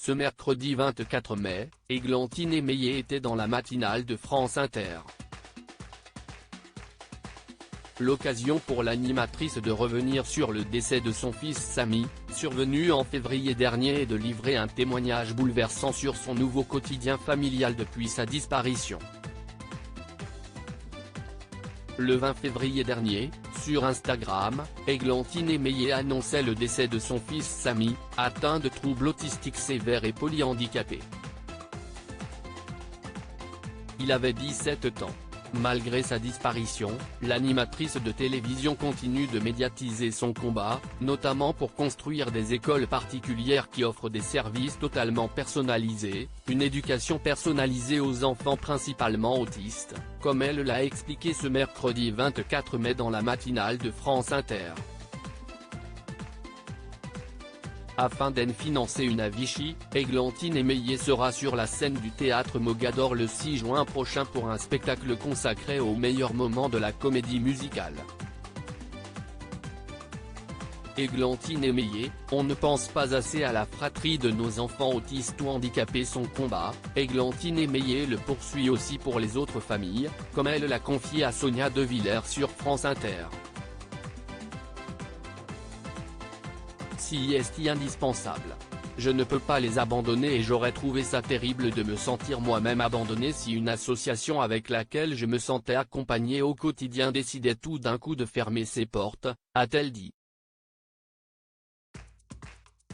Ce mercredi 24 mai, Églantine Émeillé était dans la matinale de France Inter. L'occasion pour l'animatrice de revenir sur le décès de son fils Samy, survenu en février dernier, et de livrer un témoignage bouleversant sur son nouveau quotidien familial depuis sa disparition. Le 20 février dernier, sur Instagram, Églantine Émeillé annonçait le décès de son fils Samy, atteint de troubles autistiques sévères et polyhandicapé. Il avait 17 ans. Malgré sa disparition, l'animatrice de télévision continue de médiatiser son combat, notamment pour construire des écoles particulières qui offrent des services totalement personnalisés, une éducation personnalisée aux enfants principalement autistes, comme elle l'a expliqué ce mercredi 24 mai dans la matinale de France Inter. Afin d'en financer une à Vichy, Églantine Émeillé sera sur la scène du théâtre Mogador le 6 juin prochain pour un spectacle consacré aux meilleurs moments de la comédie musicale. Églantine Émeillé, on ne pense pas assez à la fratrie de nos enfants autistes ou handicapés. Son combat, Églantine Émeillé le poursuit aussi pour les autres familles, comme elle l'a confié à Sonia De Villers sur France Inter. Si est indispensable. Je ne peux pas les abandonner et j'aurais trouvé ça terrible de me sentir moi-même abandonné si une association avec laquelle je me sentais accompagné au quotidien décidait tout d'un coup de fermer ses portes, a-t-elle dit.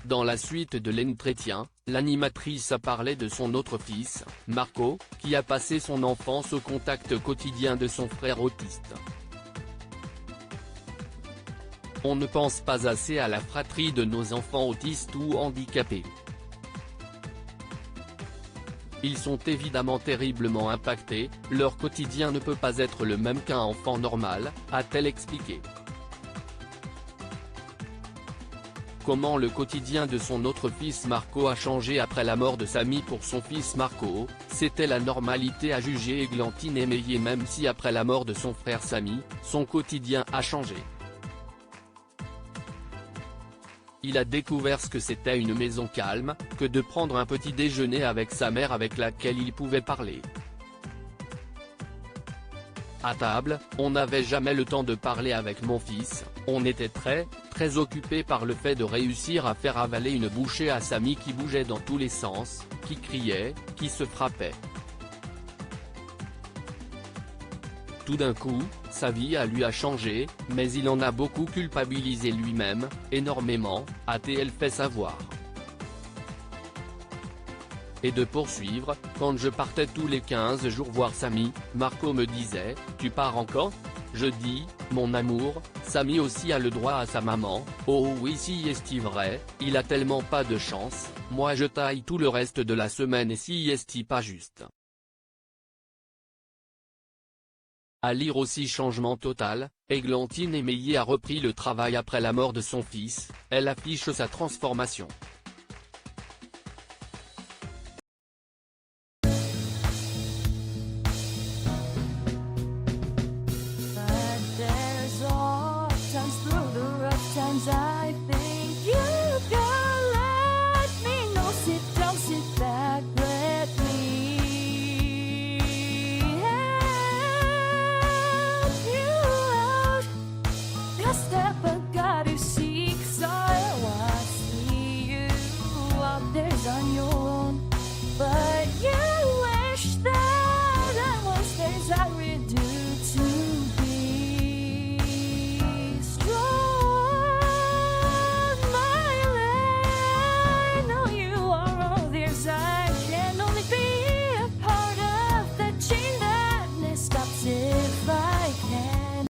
Dans la suite de l'entretien, l'animatrice a parlé de son autre fils, Marco, qui a passé son enfance au contact quotidien de son frère autiste. On ne pense pas assez à la fratrie de nos enfants autistes ou handicapés. Ils sont évidemment terriblement impactés, leur quotidien ne peut pas être le même qu'un enfant normal, a-t-elle expliqué. Comment le quotidien de son autre fils Marco a changé après la mort de Samy pour son fils Marco, c'était la normalité à juger Églantine Émeillé, même si après la mort de son frère Samy, son quotidien a changé. Il a découvert ce que c'était une maison calme, que de prendre un petit déjeuner avec sa mère avec laquelle il pouvait parler. À table, on n'avait jamais le temps de parler avec mon fils, on était très occupé par le fait de réussir à faire avaler une bouchée à Samy qui bougeait dans tous les sens, qui criait, qui se frappait. Tout d'un coup, sa vie a changé, mais il en a beaucoup culpabilisé lui-même, énormément, a-t-elle fait savoir. Et de poursuivre, quand je partais tous les 15 jours voir Samy, Marco me disait, « Tu pars encore ?» Je dis, « Mon amour, Samy aussi a le droit à sa maman, oh oui si est-il vrai, il a tellement pas de chance, moi je taille tout le reste de la semaine et si est-il pas juste. » À lire aussi changement total, Églantine Émeillé a repris le travail après la mort de son fils, elle affiche sa transformation. On your